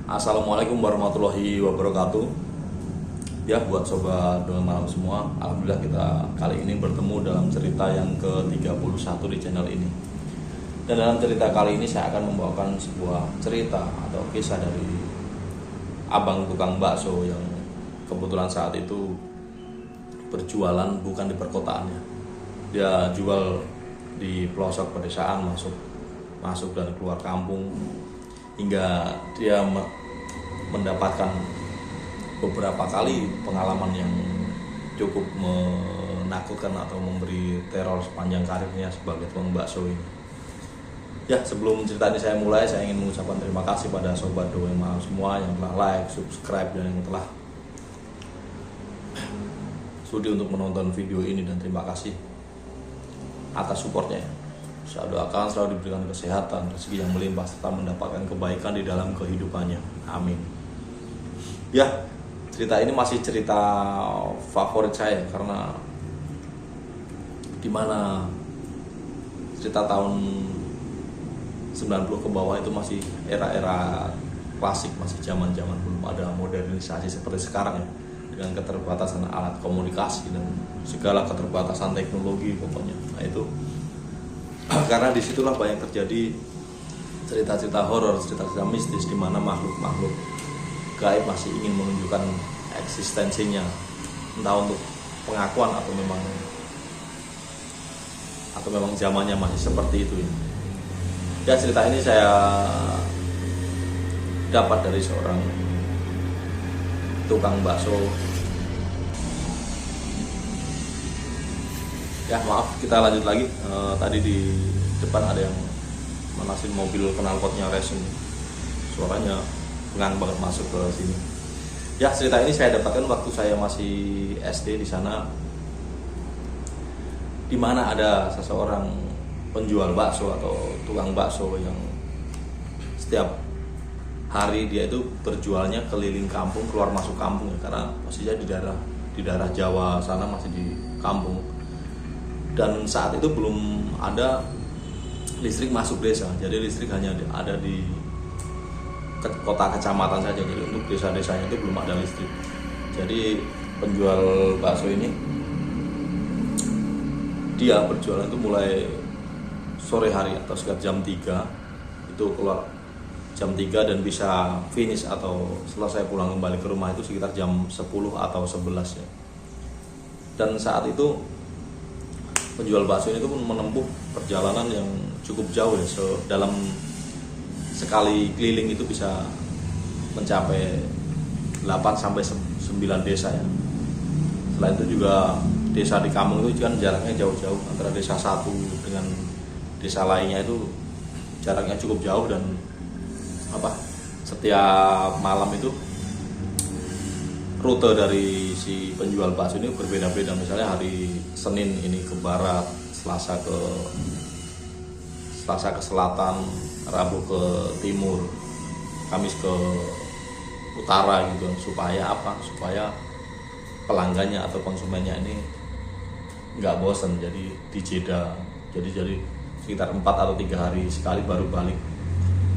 Assalamualaikum warahmatullahi wabarakatuh. Ya, buat sobat Dongan Malam semua, alhamdulillah kita kali ini bertemu dalam cerita yang ke-31 di channel ini. Dan dalam cerita kali ini saya akan membawakan sebuah cerita atau kisah dari abang tukang bakso yang kebetulan saat itu berjualan bukan di perkotaannya. Dia jual di pelosok pedesaan, masuk dan keluar kampung, hingga dia mendapatkan beberapa kali pengalaman yang cukup menakutkan atau memberi teror sepanjang karirnya sebagai tukang bakso ini. Ya, sebelum cerita ini saya mulai, saya ingin mengucapkan terima kasih pada sobat Dongan Malam semua yang telah like, subscribe, dan yang telah sudi untuk menonton video ini, dan terima kasih atas supportnya. Saya doakan selalu diberikan kesehatan, rezeki yang melimpah, serta mendapatkan kebaikan di dalam kehidupannya. Amin. Ya, cerita ini masih cerita favorit saya karena dimana cerita tahun 90 ke bawah itu masih era-era klasik, masih zaman-zaman belum ada modernisasi seperti sekarang ya, dengan keterbatasan alat komunikasi dan segala keterbatasan teknologi pokoknya. Nah itu karena disitulah banyak terjadi cerita-cerita horor, cerita-cerita mistis di mana makhluk-makhluk gaib masih ingin menunjukkan eksistensinya, entah untuk pengakuan atau memang zamannya masih seperti itu. Ya, cerita ini saya dapat dari seorang tukang bakso. Ya maaf, kita lanjut lagi. Tadi di depan ada yang manasin mobil knalpotnya racing, suaranya ngang banget masuk ke sini. Ya, cerita ini saya dapatkan waktu saya masih SD di sana, di mana ada seseorang penjual bakso atau tukang bakso yang setiap hari dia itu berjualnya keliling kampung, keluar masuk kampung ya, karena posisinya di daerah Jawa sana, masih di kampung. Dan saat itu belum ada listrik masuk desa, jadi listrik hanya ada di kota kecamatan saja. Jadi untuk desa-desanya itu belum ada listrik. Jadi penjual bakso ini dia berjualan itu mulai sore hari atau sekitar jam 3, itu keluar jam 3 dan bisa finish atau selesai pulang kembali ke rumah itu sekitar jam 10 atau 11 ya. Dan saat itu penjual bakso ini pun menempuh perjalanan yang cukup jauh ya, dalam sekali keliling itu bisa mencapai 8 sampai 9 desa ya. Selain itu juga desa di kampung itu kan jaraknya jauh-jauh, antara desa satu dengan desa lainnya itu jaraknya cukup jauh. Dan setiap malam itu rute dari si penjual bakso ini berbeda-beda. Misalnya hari Senin ini ke barat, Selasa ke selatan, Rabu ke timur, Kamis ke utara gitu. Supaya pelanggannya atau konsumennya ini nggak bosan, jadi dijeda. Jadi sekitar 4 atau 3 hari sekali baru balik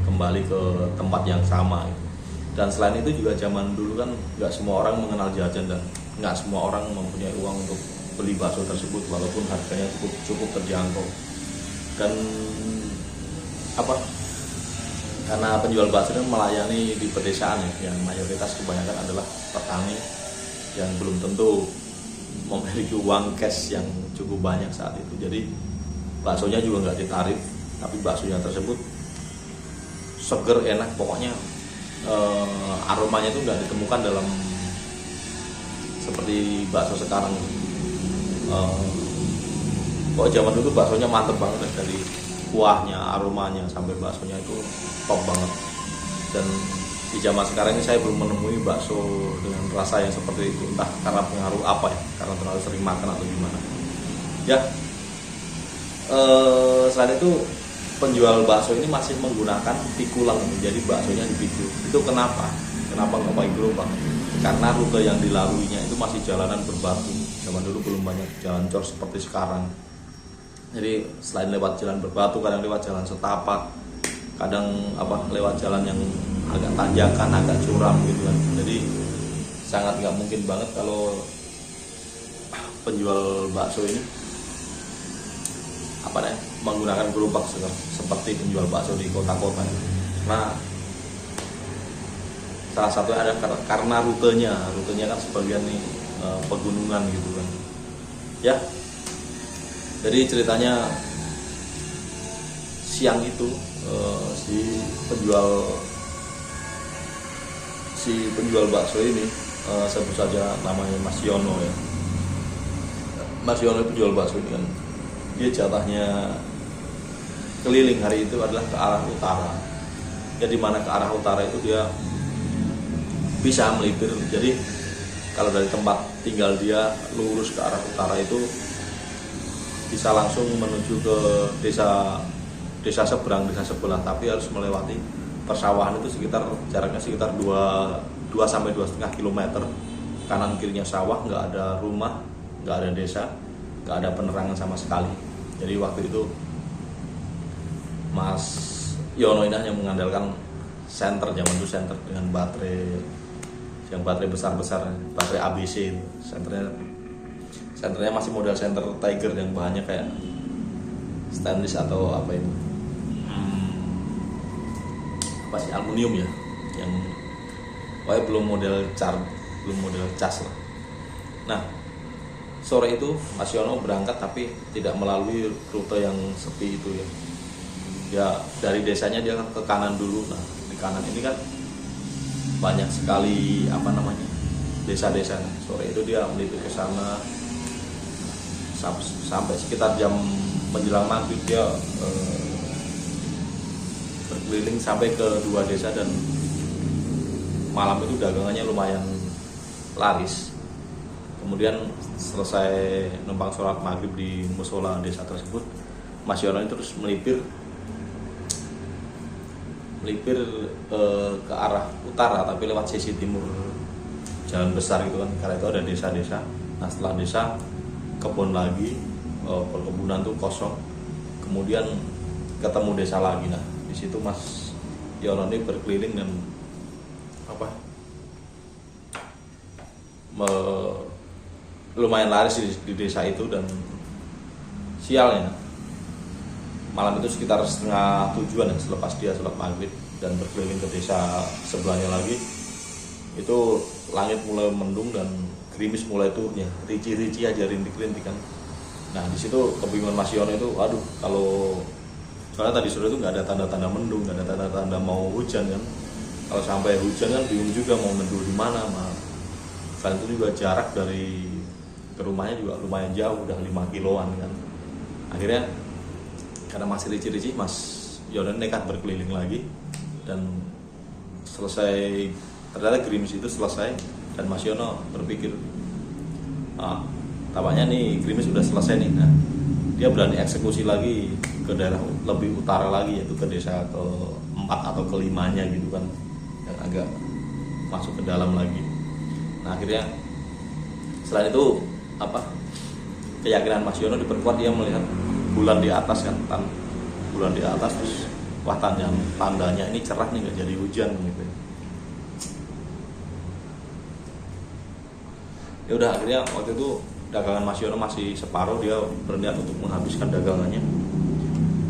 kembali ke tempat yang sama gitu. Dan selain itu juga zaman dulu kan nggak semua orang mengenal jajan, dan nggak semua orang mempunyai uang untuk beli bakso tersebut walaupun harganya cukup terjangkau. Dan karena penjual bakso ini melayani di pedesaan ya, yang mayoritas kebanyakan adalah petani yang belum tentu memiliki uang cash yang cukup banyak saat itu. Jadi baksonya juga nggak ditarif, tapi baksonya tersebut seger, enak, pokoknya aromanya itu nggak ditemukan dalam seperti bakso sekarang. Kok zaman dulu baksonya mantep banget, dari kuahnya, aromanya sampai baksonya itu top banget. Dan di zaman sekarang ini saya belum menemui bakso dengan rasa yang seperti itu, entah karena pengaruh apa ya, karena terlalu sering makan atau gimana ya. Selain itu penjual bakso ini masih menggunakan pikulan, jadi baksonya dipikul. Itu kenapa nggak pakai gerobak? Karena rute yang dilaluinya itu masih jalanan berbatu. Zaman dulu belum banyak jalan cor seperti sekarang. Jadi selain lewat jalan berbatu, kadang lewat jalan setapak, kadang lewat jalan yang agak tanjakan, agak curam gitu kan. Jadi sangat nggak mungkin banget kalau penjual bakso ini menggunakan gerobak seperti penjual bakso di kota-kota. Nah, salah satunya ada karena rutenya kan sebagian nih pegunungan gitu kan ya. Jadi ceritanya siang itu si penjual bakso ini, sebut saja namanya Mas Yono ya. Mas Yono penjual bakso ini kan, dia jatahnya keliling hari itu adalah ke arah utara. Jadi mana ke arah utara itu dia bisa melipir. Jadi kalau dari tempat tinggal dia lurus ke arah utara itu bisa langsung menuju ke desa seberang, desa sebelah, tapi harus melewati persawahan itu jaraknya sekitar 2-2,5 km. Kanan kirinya sawah, nggak ada rumah, nggak ada desa, nggak ada penerangan sama sekali. Jadi waktu itu Mas Yono ini hanya mengandalkan senter, zaman itu senter dengan baterai besar-besar, baterai ABC. Senternya masih model senter Tiger yang bahannya kayak stainless atau apa itu, aluminium ya, yang belum model cas lah. Nah, sore itu Mas Yono berangkat tapi tidak melalui rute yang sepi itu ya. Ya dari desanya dia ke kanan dulu. Nah, di kanan ini kan banyak sekali desa-desa. Sore itu dia melipir ke sana sampai sekitar jam menjelang maghrib. Dia berkeliling sampai ke 2 desa dan malam itu dagangannya lumayan laris. Kemudian selesai numpang sholat maghrib di musola desa tersebut, Mas Yono terus melipir ke arah utara tapi lewat sisi timur jalan besar gitu kan, karena itu ada desa-desa. Nah, setelah desa kebun lagi, perkebunan tuh kosong, kemudian ketemu desa lagi. Nah, di situ Mas Yono ini berkeliling dan lumayan laris di desa itu. Dan sialnya malam itu sekitar 6:30 ya, selepas dia sholat maghrib dan berkeliling ke desa sebelahnya lagi, itu langit mulai mendung dan gerimis mulai turun ya, rici-rici aja, rintik-rintik kan. Nah, di situ kebingungan Mas Yono itu, soalnya tadi sore itu nggak ada tanda-tanda mendung, nggak ada tanda-tanda mau hujan kan. Kalau sampai hujan kan bingung juga mau neduh di mana. Selain itu juga jarak dari ke rumahnya juga lumayan jauh, udah 5 kiloan kan. Akhirnya karena masih rici-rici, Mas Yono nekat berkeliling lagi dan selesai, ternyata gerimis itu selesai dan Mas Yono berpikir, tampaknya nih gerimis sudah selesai nih. Nah, dia berani eksekusi lagi ke daerah lebih utara lagi, yaitu ke desa ke-4 atau ke-5-nya gitu kan, yang agak masuk ke dalam lagi. Nah, akhirnya selain itu keyakinan Mas Yono diperkuat, dia melihat bulan di atas kan, bulan di atas, terus tandanya ini cerah nih, nggak jadi hujan gitu. Ya udah, akhirnya waktu itu dagangan Mas Yono masih separuh, dia berniat untuk menghabiskan dagangannya.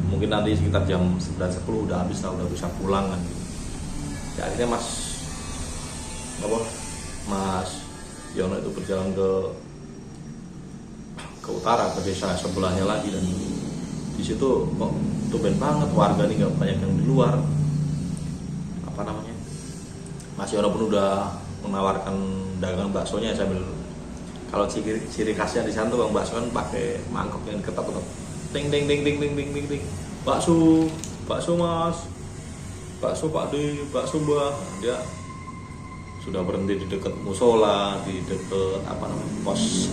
Mungkin nanti sekitar jam 9-10 udah habis lah, udah bisa pulang kan gitu. Ya akhirnya Mas Yono itu berjalan ke utara, ke desa sebelahnya lagi, dan di situ kok tumben banget warga nih, nggak banyak yang di luar. Mas Yono pun udah menawarkan dagangan baksonya sambil, kalau ciri khasnya di sana tuh bang bakso kan pakai mangkok yang ketok-ketok, ting ting ting ting ting ting ting ting, bakso mas, bakso Pak D, bakso Mbah. Dia sudah berhenti di dekat musola, di dekat pos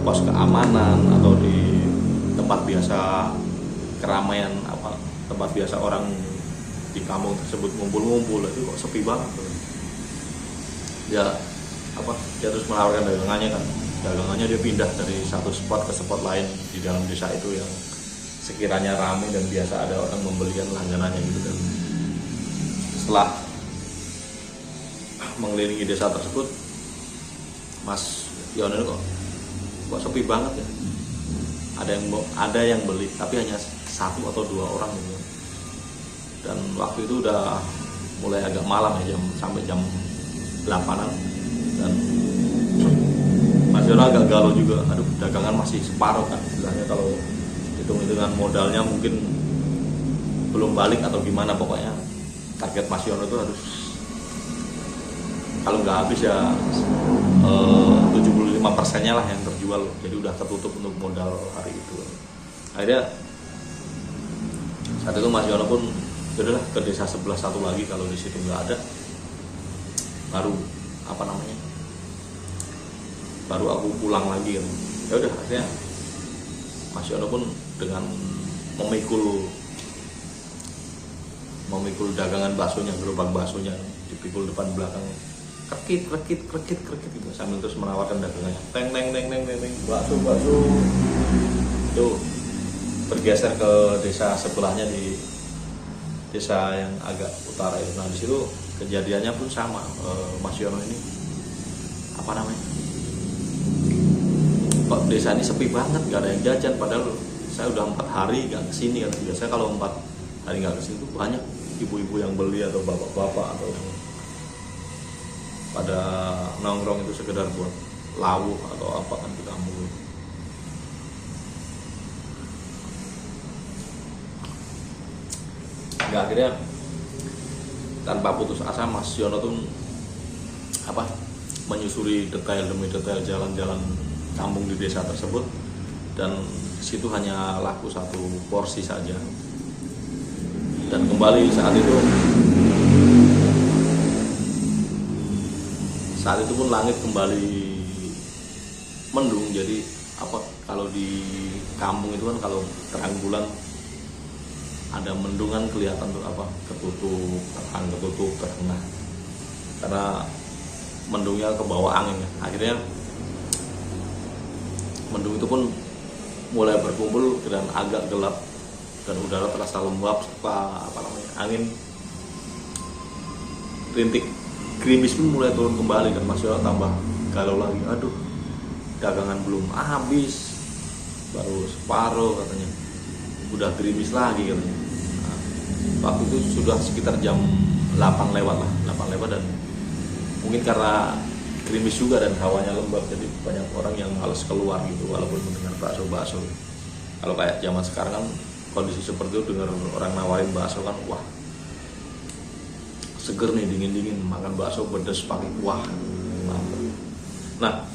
keamanan, atau di tempat biasa keramaian, tempat biasa orang di kampung tersebut ngumpul-ngumpul, itu kok sepi banget. Dia terus menawarkan dagangannya dia pindah dari satu spot ke spot lain di dalam desa itu yang sekiranya ramai dan biasa ada orang membelikan langganannya gitu. Dan setelah mengelilingi desa tersebut, Mas Yono kok sepi banget ya. Ada yang beli, tapi hanya 1 atau 2 orang gitu. Dan waktu itu udah mulai agak malam ya, sampai jam 8-an. Dan Mas Yono agak galau juga. Aduh, dagangan masih separuh kan. Istilahnya kalau hitung-hitungan modalnya mungkin belum balik atau gimana, pokoknya target Mas Yono itu harus, kalau nggak habis ya 75%-nya lah yang terjual. Jadi udah tertutup untuk modal hari itu. Akhirnya saat itu Mas Yono pun udahlah ke desa sebelah satu lagi, kalau di situ nggak ada, baru aku pulang lagi kan. Ya udah, akhirnya Mas Yono pun dengan memikul dagangan baksonya, gerobak baksonya dipikul depan belakang, krekit gitu, sambil terus menawarkan dagangannya, teng bakso. Itu bergeser ke desa sebelahnya, di desa yang agak utara itu. Nah, di situ kejadiannya pun sama. Mas Yono ini kok desa ini sepi banget, gak ada yang jajan, padahal saya udah 4 hari gak kesini kan. Biasanya kalau 4 hari gak kesini tuh banyak ibu-ibu yang beli atau bapak-bapak atau yang pada nongkrong itu sekedar buat lawuh atau apa kan di kampung. Nggak, akhirnya tanpa putus asa Mas Yono tuh menyusuri detail demi detail jalan-jalan kampung di desa tersebut, dan situ hanya laku 1 porsi saja. Dan kembali saat itu pun langit kembali mendung. Jadi kalau di kampung itu kan kalau terang bulan ada mendungan kelihatan tuh ketutup terang, karena mendungnya ke bawah angin ya. Akhirnya mendung itu pun mulai berkumpul dan agak gelap, dan udara terasa lembab serta angin rintik gerimis pun mulai turun kembali. Dan Mas Yono tambah galau lagi. Aduh, dagangan belum habis, baru separuh katanya, udah gerimis lagi katanya. Nah, waktu itu sudah sekitar jam 8 lewat, dan mungkin karena gerimis juga dan hawanya lembab, jadi banyak orang yang males keluar gitu walaupun mendengar bakso. Kalau kayak zaman sekarang kan kondisi seperti itu, dengar orang nawarin bakso kan, wah seger nih, dingin makan bakso pedas pakai kuah, mantap. Nah,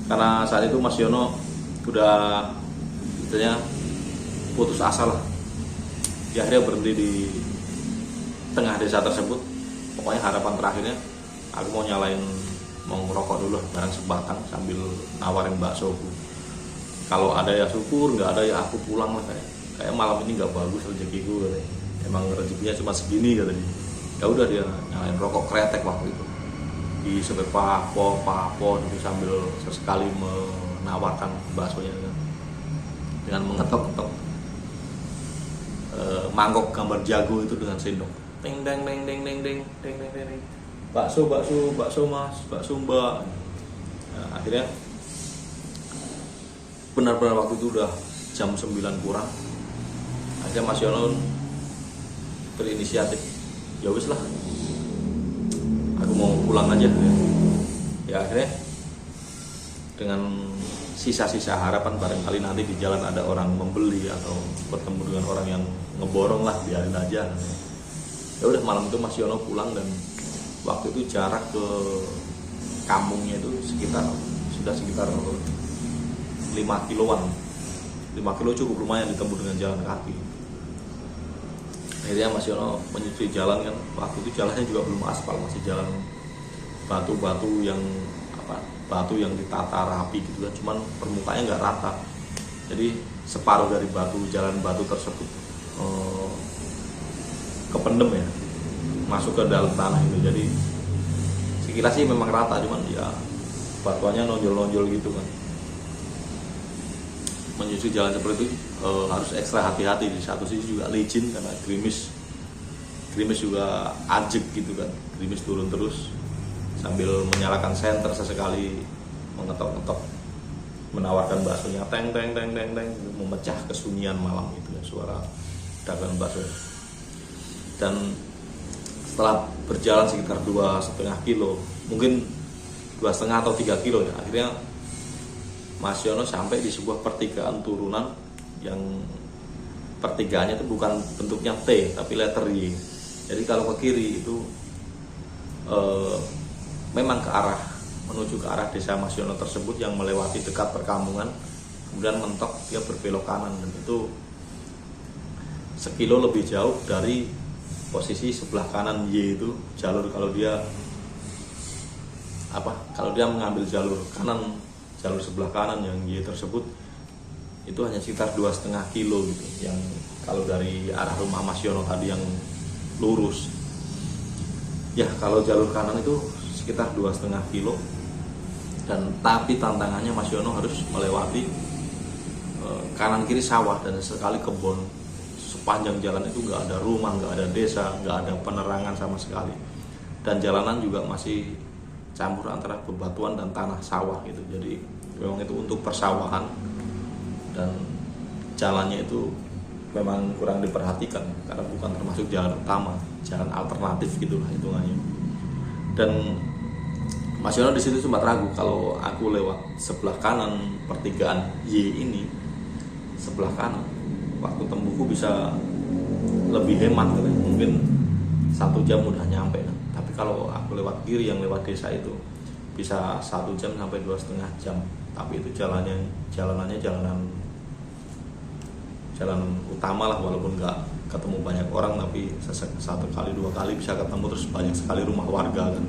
karena saat itu Mas Yono udah istilahnya putus asa lah, dia akhirnya berhenti di tengah desa tersebut. Pokoknya harapan terakhirnya, aku mau ngerokok dulu barang sebatang sambil nawarin baksoku. Kalau ada ya syukur, nggak ada ya aku pulang lah, kayak malam ini nggak bagus rezekiku katanya. Emang rezekinya cuma segini katanya. Ya udah, dia nyalain rokok kretek waktu itu, disebut papo itu sambil sesekali menawarkan baksonya dengan mengetok-ketok mangkok gambar jago itu dengan sendok, deng bakso mas, bakso mbak. Nah, akhirnya benar-benar waktu itu udah jam 9 kurang. Akhirnya Mas Yono berinisiatif, ya wis lah, aku mau pulang aja ya. Akhirnya dengan sisa-sisa harapan barangkali nanti di jalan ada orang membeli atau bertemu dengan orang yang ngeborong lah, biarin aja. Ya udah, malam itu Mas Yono pulang, dan waktu itu jarak ke kampungnya itu sekitar 5 kiloan. 5 kilo cukup lumayan ditempuh dengan jalan kaki. Akhirnya Mas Yono menyusuri jalan kan, waktu itu jalannya juga belum aspal, masih jalan batu-batu yang batu yang ditata rapi gitu kan, cuman permukaannya nggak rata. Jadi separuh dari jalan batu tersebut kependem ya, masuk ke dalam tanah itu. Jadi sekilas sih memang rata, cuman ya batuannya nonjol-nonjol gitu kan. Menyusuri jalan seperti itu harus ekstra hati-hati. Di satu sisi juga licin karena gerimis juga ajek gitu kan, gerimis turun terus sambil menyalakan senter sesekali, mengetok-ngetok, menawarkan baksonya, teng teng teng teng teng, memecah kesunyian malam itu ya, suara dagangan bakso. Dan setelah berjalan sekitar 2,5 kilo, mungkin 2,5 atau 3 kilo ya, akhirnya Mas Yono sampai di sebuah pertigaan turunan yang pertigaannya itu bukan bentuknya T tapi letter Y. Jadi kalau ke kiri itu memang menuju ke arah desa Mas Yono tersebut yang melewati dekat perkampungan, kemudian mentok dia berbelok kanan, dan itu sekilo lebih jauh dari posisi sebelah kanan Y itu jalur. Kalau dia mengambil jalur kanan, jalur sebelah kanan yang Y tersebut itu hanya sekitar 2,5 kilo gitu, yang kalau dari arah rumah Mas Yono tadi yang lurus ya, kalau jalur kanan itu sekitar 2,5 kilo. Dan tapi tantangannya Mas Yono harus melewati kanan kiri sawah dan sekali kebun. Sepanjang jalan itu nggak ada rumah, nggak ada desa, nggak ada penerangan sama sekali, dan jalanan juga masih campur antara bebatuan dan tanah sawah gitu. Jadi memang itu untuk persawahan, dan jalannya itu memang kurang diperhatikan karena bukan termasuk jalan utama, jalan alternatif gitulah hitungannya. Dan Mas Yono di situ sempat ragu, kalau aku lewat sebelah kanan pertigaan Y ini, sebelah kanan, waktu tempuhku bisa lebih hemat kan? Mungkin 1 jam udah nyampe kan? Tapi kalau aku lewat kiri yang lewat desa itu bisa 1 jam sampai 2,5 jam. Tapi itu jalanannya jalan utama lah, walaupun nggak ketemu banyak orang, tapi 1 kali 2 kali bisa ketemu, terus banyak sekali rumah warga kan,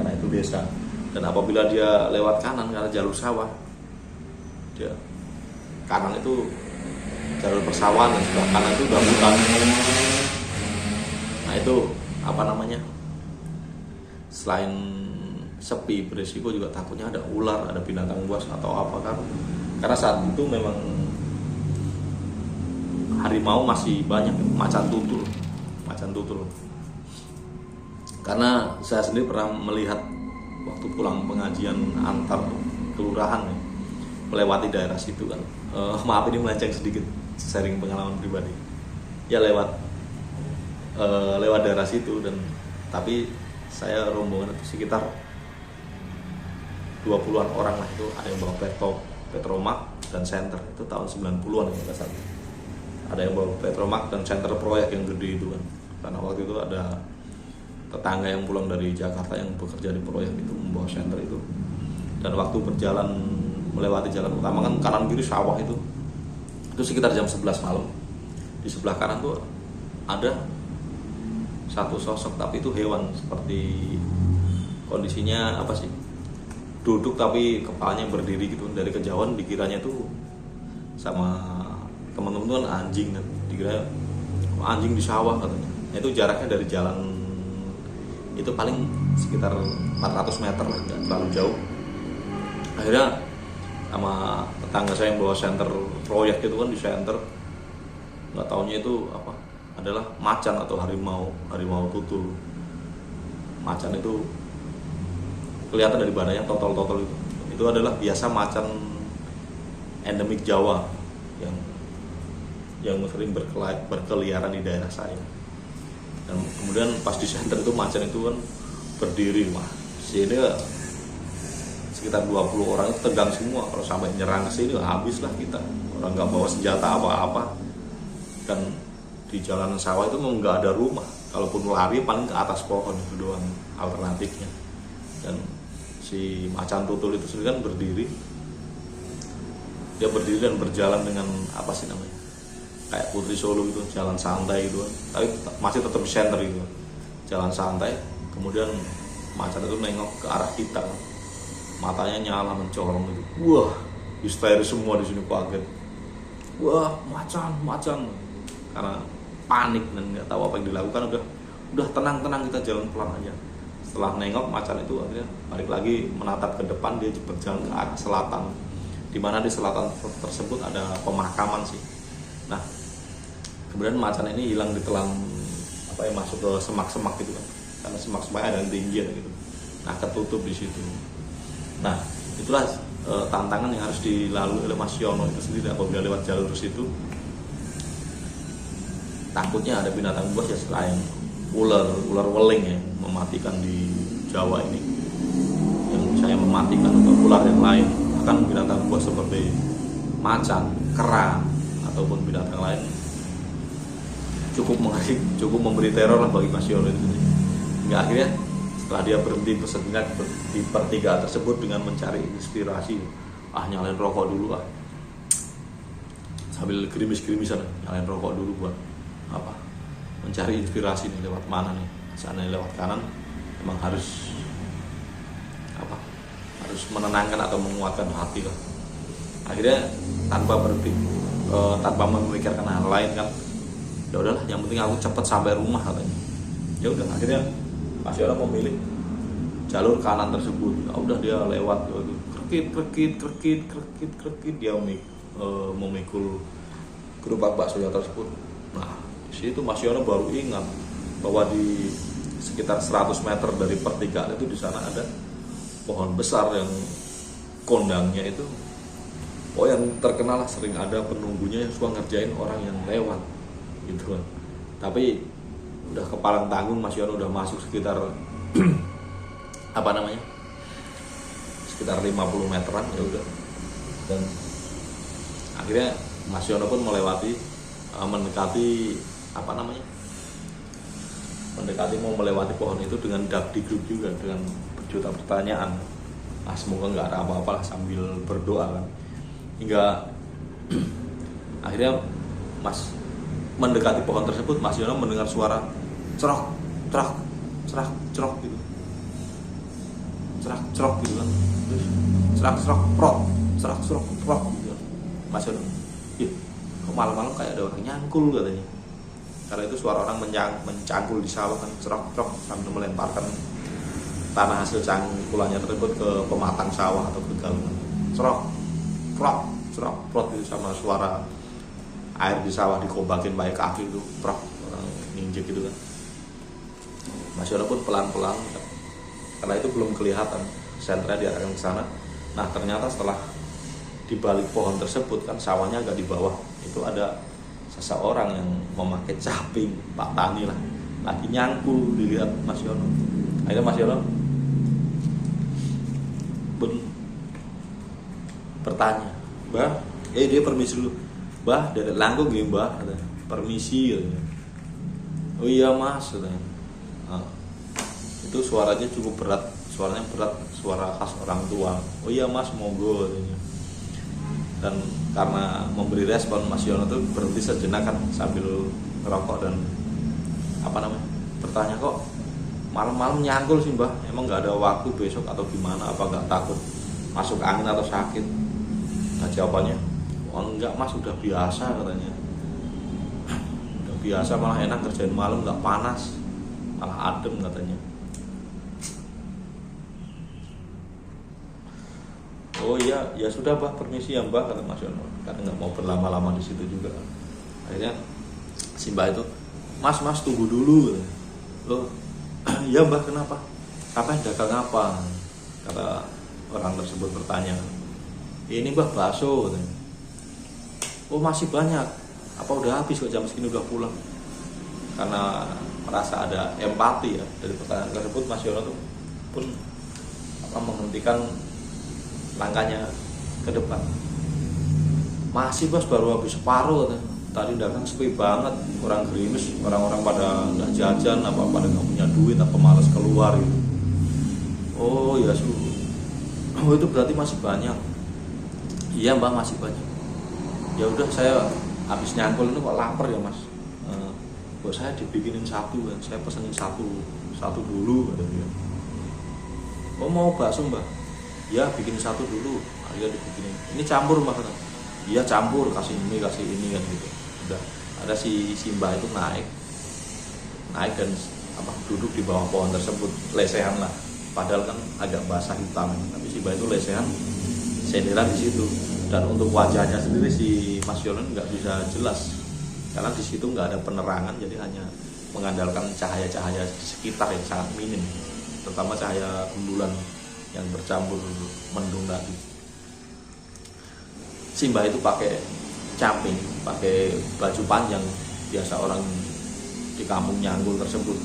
karena itu desa. Dan apabila dia lewat kanan karena jalur sawah, dia kanan itu jalur persawahan dan sebelah kanan itu udah hutan. Nah itu selain sepi, berisiko juga takutnya ada ular, ada binatang buas atau apa kan, karena saat itu memang harimau masih banyak, macan tutul. Karena saya sendiri pernah melihat waktu pulang pengajian antar kelurahan ya, melewati daerah situ kan. Maaf ini melenceng sedikit, sharing pengalaman pribadi. Ya lewat daerah situ, dan tapi saya rombongan itu sekitar 20-an orang lah, itu ada yang bawa Petromak dan Center, itu tahun 90-an ya nggak salah. Ada yang bawa Petromak dan Center proyek yang gede itu kan, karena waktu itu ada tetangga yang pulang dari Jakarta yang bekerja di proyek itu membawa Center itu. Dan waktu berjalan melewati jalan utama kan kanan kiri sawah itu sekitar jam 11 malam. Di sebelah kanan tuh ada satu sosok, tapi itu hewan, seperti kondisinya duduk tapi kepalanya berdiri gitu. Dari kejauhan dikiranya tuh sama teman-teman kan anjing, kan dikira anjing di sawah katanya. Itu jaraknya dari jalan itu paling sekitar 400 meter lah, nggak terlalu jauh. Akhirnya sama tetangga saya yang bawa Center proyek itu kan, di Center nggak taunya itu adalah macan atau harimau tutul. Macan itu kelihatan dari badannya totol itu adalah biasa macan endemik Jawa yang sering berkeliaran di daerah saya. Dan kemudian pas di Center itu macan itu kan berdiri, sini sekitar 20 orang itu tegang semua. Kalau sampai nyerang ke sini habislah kita, orang nggak bawa senjata apa-apa. Dan di jalanan sawah itu memang nggak ada rumah, kalaupun lari paling ke atas pohon, itu doang alternatifnya. Dan si macan tutul itu sendiri kan berdiri, dia berdiri dan berjalan dengan kayak Putri Solo gitu, jalan santai gitu, tapi masih tetap di Center gitu, jalan santai. Kemudian macan itu nengok ke arah kita, matanya nyala mencorong gitu. Wah, histeris semua di sini, kaget. Wah, macan, karena panik dan nggak tahu apa yang dilakukan. Udah tenang kita jalan pelan aja. Setelah nengok macan itu akhirnya balik lagi menatap ke depan, dia berjalan ke arah selatan, dimana di selatan tersebut ada pemakaman sih. Nah, kemudian macan ini hilang ditelan masuk ke semak-semak gitu kan, karena semak-semak ada ketinggian gitu. Nah, ketutup di situ. Nah, itulah tantangan yang harus dilalui oleh Mas Yono itu sendiri apabila lewat jalur situ. Takutnya ada binatang buas ya, selain ular weling ya, mematikan di Jawa ini, yang saya mematikan, atau ular yang lain. Akan binatang buas seperti macan, kera, ataupun binatang lain cukup mengerikan, cukup memberi teror lah bagi Mas Yono itu. Hingga akhirnya setelah dia berhenti sejenak di pertigaan tersebut dengan mencari inspirasi, nyalain rokok dulu sambil gerimis-gerimisan, nyalain rokok dulu buat mencari inspirasi nih, lewat mana nih, seandainya lewat kanan emang harus harus menenangkan atau menguatkan hati lah. Akhirnya tanpa berpikir, tanpa memikirkan hal lain kan, ya udahlah, yang penting aku cepat sampai rumah katanya. Ya udah, akhirnya Mas Yono memilih jalur kanan tersebut. Ya udah, dia lewat krekit dia memikul gerobak baksonya tersebut. Nah, di situ Mas Yono baru ingat bahwa di sekitar 100 meter dari pertigaan itu di sana ada pohon besar yang kondangnya itu yang terkenal lah, sering ada penunggunya yang suka ngerjain orang yang lewat gitu kan. Tapi udah kepalang tanggung, Mas Yono udah masuk sekitar sekitar 50 meteran, ya udah. Dan akhirnya Mas Yono pun mendekati mau melewati pohon itu dengan dagdikduk juga, dengan berjuta pertanyaan. Semoga nggak ada apa-apa lah, sambil berdoa kan. Hingga akhirnya Mas mendekati pohon tersebut, Mas Yono mendengar suara cerok gitu. Cerok gitu kan. Terus cerok prok gitu. Mas Yono, kok malam-malam kayak ada orang nyangkul katanya. Karena itu suara orang mencangkul di sawah kan, cerok sambil melemparkan tanah hasil cangkulannya tersebut ke pematang sawah atau ke galungan. Cerok itu sama suara air di sawah dikobakin pakai kaki itu, orang ninjek gitu kan. Mas Yono pun pelan-pelan, karena itu belum kelihatan sentra diarahkan ke sana. Nah, ternyata setelah di balik pohon tersebut kan, sawahnya agak di bawah, itu ada seseorang yang memakai caping, Pak Tani lah, lagi nyangkul, dilihat Mas Yono. Akhirnya Mas Yono bertanya, "Mbah, dia permisi dulu. Mbah, dari langkung nggih, Mbah?" Katanya. "Permisi," katanya. "Oh iya, Mas," katanya. Itu suaranya cukup berat, suara khas orang tua. "Oh iya, Mas, monggo," katanya. Dan karena memberi respon, Mas Yono tuh berhenti sejenak kan, sambil ngerokok dan bertanya, "Kok malam-malam nyangkul sih, Mbah? Emang nggak ada waktu besok atau gimana? Apa nggak takut masuk angin atau sakit?" Nah, jawabannya, "Enggak, Mas, udah biasa," katanya. "Udah biasa, malah enak kerjain malam, nggak panas, malah adem," katanya. "Oh iya, ya sudah, Mbah, permisi ya, Mbah," kata Mas Yono, karena nggak mau berlama-lama di situ juga. Akhirnya si Mbah itu, Mas tunggu dulu." "Loh, ya Mbah, kenapa? Sampai dagang apa?" Kata orang tersebut bertanya. "Ini Mbah, bakso," katanya. "Oh, masih banyak? Apa udah habis kok jam segini udah pulang?" Karena merasa ada empati ya dari pertanyaan tersebut, Mas Yono tuh pun menghentikan langkahnya ke depan. "Masih, Bos, baru habis separuh," katanya. "Tadi dagang sepi banget, orang gerimis, orang-orang pada nggak jajan, pada nggak punya duit, malas keluar gitu." "Oh ya, oh itu berarti masih banyak." "Iya, Mbak, masih banyak." "Ya udah, saya habis nyangkul ini kok lapar ya, Mas. Buat saya dibikinin satu kan, saya pesenin satu dulu," katanya. Oh mau bakso mbak? Ya bikin satu dulu. Akhirnya dibikinin. Ini campur mbak kata. Iya campur, kasih ini kan gitu. Udah ada si mbak itu naik dan apa duduk di bawah pohon tersebut, lesehan lah. Padahal kan agak basah hitam, tapi si mbak itu lesehan senderan di situ. Dan untuk wajahnya sendiri si Mas Yono nggak bisa jelas karena di situ nggak ada penerangan, jadi hanya mengandalkan cahaya-cahaya sekitar yang sangat minim, terutama cahaya rembulan yang bercampur mendung tadi. Si mbak itu pakai camping, pakai baju panjang biasa orang di kampung Nyanggul tersebut,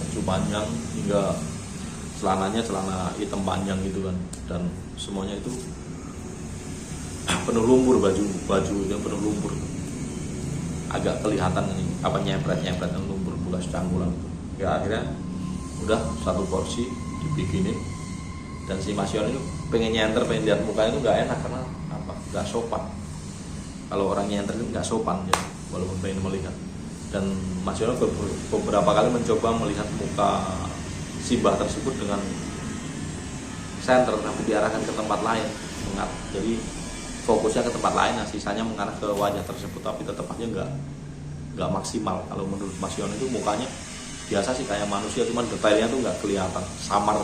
baju panjang hingga celananya celana hitam panjang gitu kan, dan semuanya itu penuh lumpur, baju yang penuh lumpur, agak kelihatan ini apa nyempret lumpur bekas cangkulan. Ya akhirnya udah satu porsi dibikinin, dan si Mas Yon itu pengen nyenter, pengen lihat mukanya itu nggak enak karena apa, nggak sopan. Kalau orang nyenter itu nggak sopan ya, walaupun pengen melihat. Dan Mas Yon beberapa kali mencoba melihat muka si mbah tersebut dengan senter, tapi diarahkan ke tempat lain, jadi fokusnya ke tempat lain, nah sisanya mengarah ke wajah tersebut, tapi tetap aja nggak maksimal. Kalau menurut Mas Yon itu mukanya biasa sih kayak manusia, cuman detailnya tuh nggak kelihatan, samar.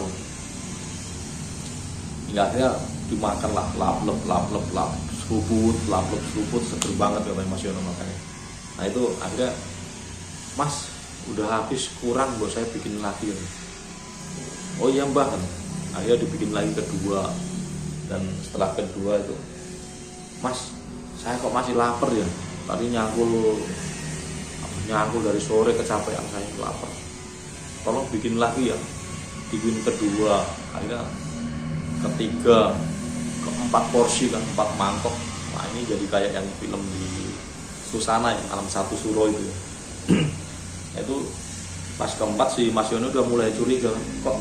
Hingga akhirnya dimakan lah, lap seruput, seger banget katanya Mas Yon makanya. Nah itu akhirnya, Mas udah habis, kurang buat saya bikin lagi. Oh iya mbah, akhirnya dibikin lagi kedua. Dan setelah kedua itu, Mas saya kok masih lapar ya, tadi nyangkul dari sore, kecapean saya, lapar, tolong bikin lagi ya. Bikin kedua, akhirnya ketiga, keempat porsi kan, 4 mangkok. Nah ini jadi kayak yang film di Susana yang Malam Satu Suro itu ya. Itu pas keempat si Mas Yono udah mulai curiga, kok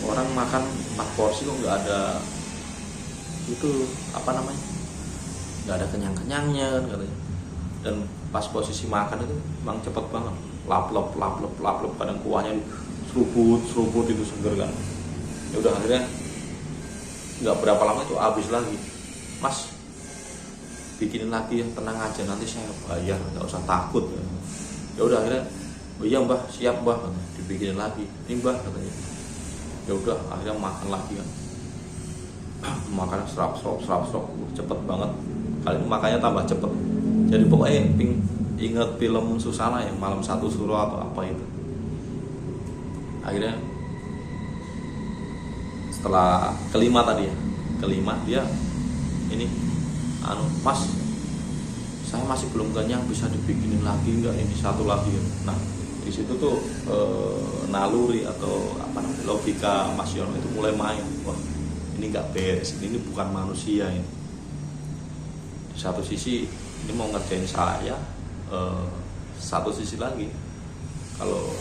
orang makan 4 porsi kok nggak ada itu apa namanya, nggak ada kenyang-kenyangnya kan katanya. Dan pas posisi makan itu emang cepet banget, lap lap, kadang kuahnya seruput itu seger kan. Ya udah akhirnya nggak berapa lama itu habis lagi. Mas bikinin lagi ya, tenang aja nanti saya bayar, nggak usah takut ya. Ya udah akhirnya, oh iya mbah, siap mbah, dibikinin lagi. Ini mbah katanya. Ya udah akhirnya makan lagi kan. Makan serap cepet banget. Kali ini makannya tambah cepet. Jadi pokoknya inget film Susana yang Malam Satu Suro atau apa itu. Akhirnya setelah kelima tadi ya, dia ini Mas saya masih belum kenyang, bisa dibikinin lagi enggak, ini satu lagi ya. Nah di situ tuh naluri atau apa namanya, logika Mas Yono itu mulai main. Wah ini nggak beres, ini bukan manusia ini. Di satu sisi ini mau ngerjain saya, satu sisi lagi kalau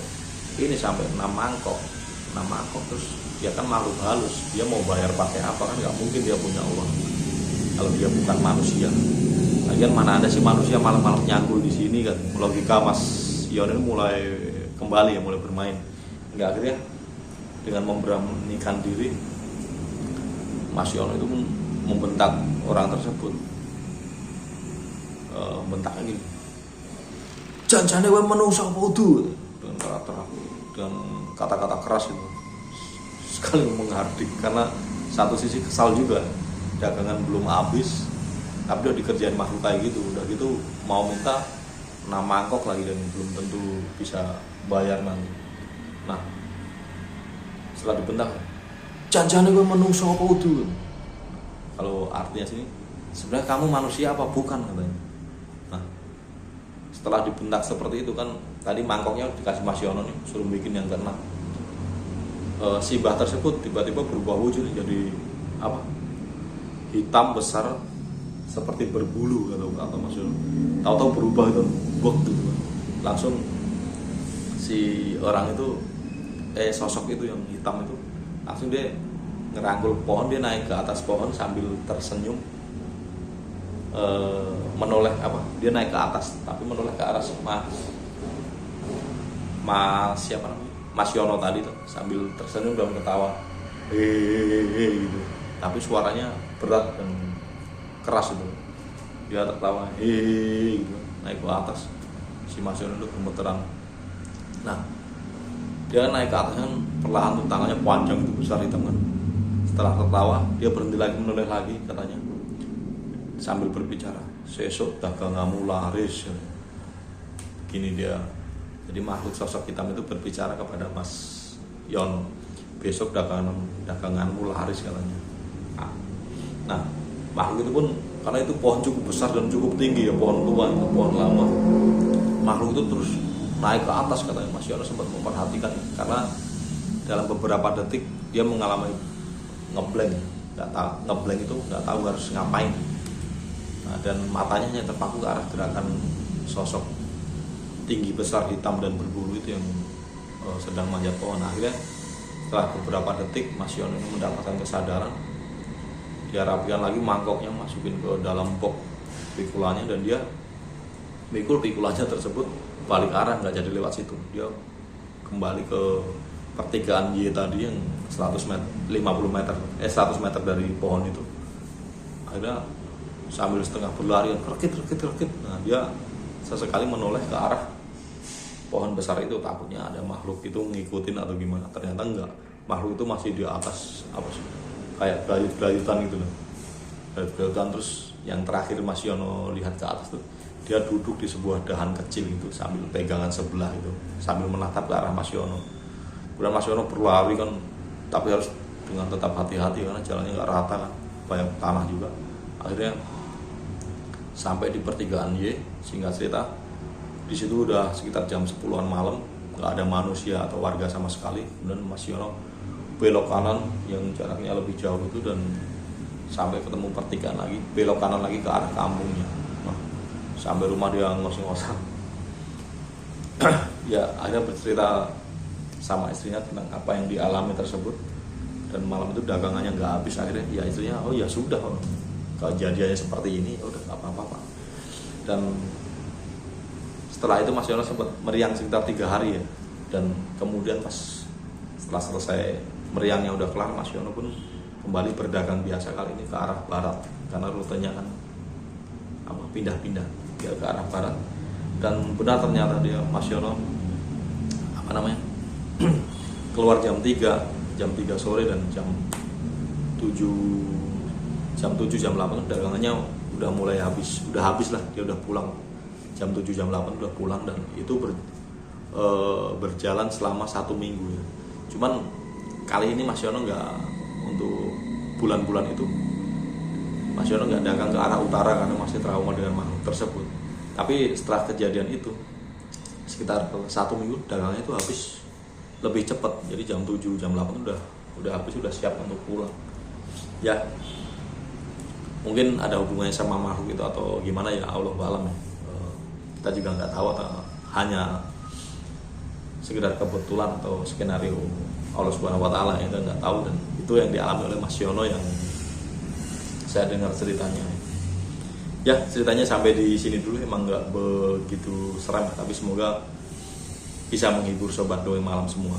ini sampai 6 mangkok terus dia kan makhluk halus, dia mau bayar pakai apa, kan nggak mungkin dia punya uang kalau dia bukan manusia. Lagian mana ada sih manusia malam-malam nyangkul di sini kan. Logika Mas Yon ini mulai kembali ya, mulai bermain. Hingga akhirnya dengan memberanikan diri, Mas Yon itu membentak orang tersebut, bentaknya gini, janjane wae menungso apa udu, dengan kata-kata keras itu, sekali menghardik. Karena satu sisi kesal juga, dagangan belum habis tapi udah dikerjain makhluk kayak gitu. Udah gitu mau minta 6 mangkok lagi dan belum tentu bisa bayar nanti. Nah setelah dibentak, janjane gue menungso apa udu. Kalau artinya sini, sebenarnya kamu manusia apa bukan katanya. Nah setelah dibentak seperti itu kan, tadi mangkoknya dikasih Mas Yono nih, suruh bikin yang ke-6. Si mbah tersebut tiba-tiba berubah wujud jadi apa, hitam besar seperti berbulu kata Mas Yono. Tahu-tahu berubah itu waktu langsung si orang itu sosok itu yang hitam itu langsung dia ngerangkul pohon, dia naik ke atas pohon sambil tersenyum, menoleh apa, dia naik ke atas tapi menoleh ke arah Mas siapa namanya, Mas Yono tadi tuh sambil tersenyum dan ketawa, hehehe gitu. Tapi suaranya berat dan keras itu. Dia tertawa, hehehe gitu, naik ke atas. Si Mas Yono itu gemeteran. Nah, dia naik ke atas kan perlahan tuh, tangannya panjang itu besar hitam kan. Setelah tertawa, dia berhenti lagi, menoleh lagi katanya sambil berbicara, sesok daganganmu laris. Gini dia. Jadi makhluk sosok hitam itu berbicara kepada Mas Yono, besok daganganmu laris katanya. Nah, makhluk itu pun karena itu pohon cukup besar dan cukup tinggi ya, pohon tua, pohon lama. Makhluk itu terus naik ke atas katanya. Mas Yono sempat memperhatikan karena dalam beberapa detik dia mengalami ngeblank, ngeblank itu nggak tahu harus ngapain. Nah, dan matanya hanya terpaku ke arah gerakan sosok tinggi besar hitam dan berbulu itu yang sedang manjat pohon. Akhirnya setelah beberapa detik Mas Yono ini mendapatkan kesadaran. Dia rapikan lagi mangkoknya, masukin ke dalam box pikulanya, dan dia mikul pikulanya tersebut balik arah, nggak jadi lewat situ. Dia kembali ke pertigaan Y tadi yang 100 meter dari pohon itu. Akhirnya sambil setengah berlari, rekit. Nah, dia sesekali menoleh ke arah pohon besar itu, takutnya ada makhluk itu ngikutin atau gimana. Ternyata enggak, makhluk itu masih di atas apa sih, kayak gayut-gayutan gitu loh. Gayut-gayutan. Terus yang terakhir Mas Yono lihat ke atas tuh, dia duduk di sebuah dahan kecil itu sambil pegangan sebelah itu, sambil menatap ke arah Mas Yono. Kemudian Mas Yono berlari kan, tapi harus dengan tetap hati-hati karena jalannya nggak rata kan, banyak tanah juga. Akhirnya sampai di pertigaan Y. Singkat cerita, di situ udah sekitar jam 10-an malam, nggak ada manusia atau warga sama sekali. Kemudian Mas Yono belok kanan yang jaraknya lebih jauh itu, dan sampai ketemu pertigaan lagi, belok kanan lagi ke arah kampungnya. Nah, sampai rumah dia ngos-ngosan. Ya, akhirnya bercerita sama istrinya tentang apa yang dialami tersebut, dan malam itu dagangannya nggak habis. Akhirnya ya istrinya, oh ya sudah, kejadiannya seperti ini, ya udah nggak apa-apa. Dan setelah itu Mas Yono sempat meriang sekitar 3 hari ya, dan kemudian pas setelah selesai meriangnya udah kelar, Mas Yono pun kembali berdagang biasa, kali ini ke arah barat karena rutenya kan pindah-pindah dia ke arah barat. Dan benar ternyata dia Mas Yono keluar jam 3 sore, dan jam 7 jam 8 dagangannya udah mulai habis lah, dia udah pulang jam 7 jam 8 udah pulang. Dan itu berjalan selama 1 minggu ya. Cuman kali ini Mas Yono nggak, untuk bulan-bulan itu Mas Yono nggak dagang ke arah utara karena masih trauma dengan makhluk tersebut. Tapi setelah kejadian itu sekitar 1 minggu dagangnya itu habis lebih cepat. Jadi jam 7 jam 8 udah habis, udah siap untuk pulang. Ya, mungkin ada hubungannya sama makhluk itu atau gimana ya, Allah alam ya. Kita juga nggak tahu, atau hanya sekedar kebetulan atau skenario Allah Subhanahu wa Ta'ala, kita nggak tahu. Dan itu yang dialami oleh Mas Yono yang saya dengar ceritanya. Ya, ceritanya sampai di sini dulu. Emang nggak begitu seram, tapi semoga bisa menghibur sobat dongeng malam semua.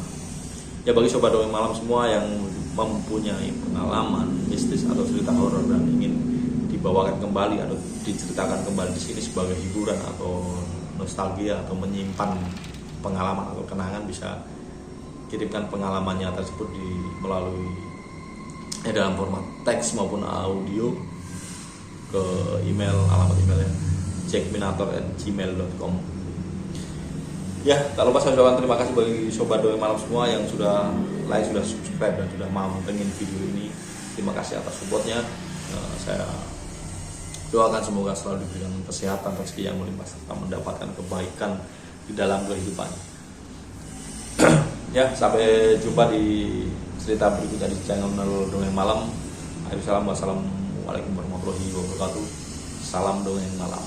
Ya, bagi sobat dongeng malam semua yang mempunyai pengalaman mistis atau cerita horor dan ingin dibawakan kembali atau diceritakan kembali di sini sebagai hiburan atau nostalgia atau menyimpan pengalaman atau kenangan, bisa kirimkan pengalamannya tersebut melalui dalam format teks maupun audio ke alamat emailnya jackminator@gmail.com. Ya, tak lupa saya ucapkan terima kasih bagi sobat dongeng malam semua yang sudah like, sudah subscribe, dan sudah mantengin video ini. Terima kasih atas supportnya. Saya doakan semoga selalu diberikan kesehatan, rezeki yang melimpah, serta mendapatkan kebaikan di dalam kehidupannya. Ya, sampai jumpa di cerita berikutnya di channel Dongeng Malam. Wassalamualaikum warahmatullahi wabarakatuh. Salam dongeng malam.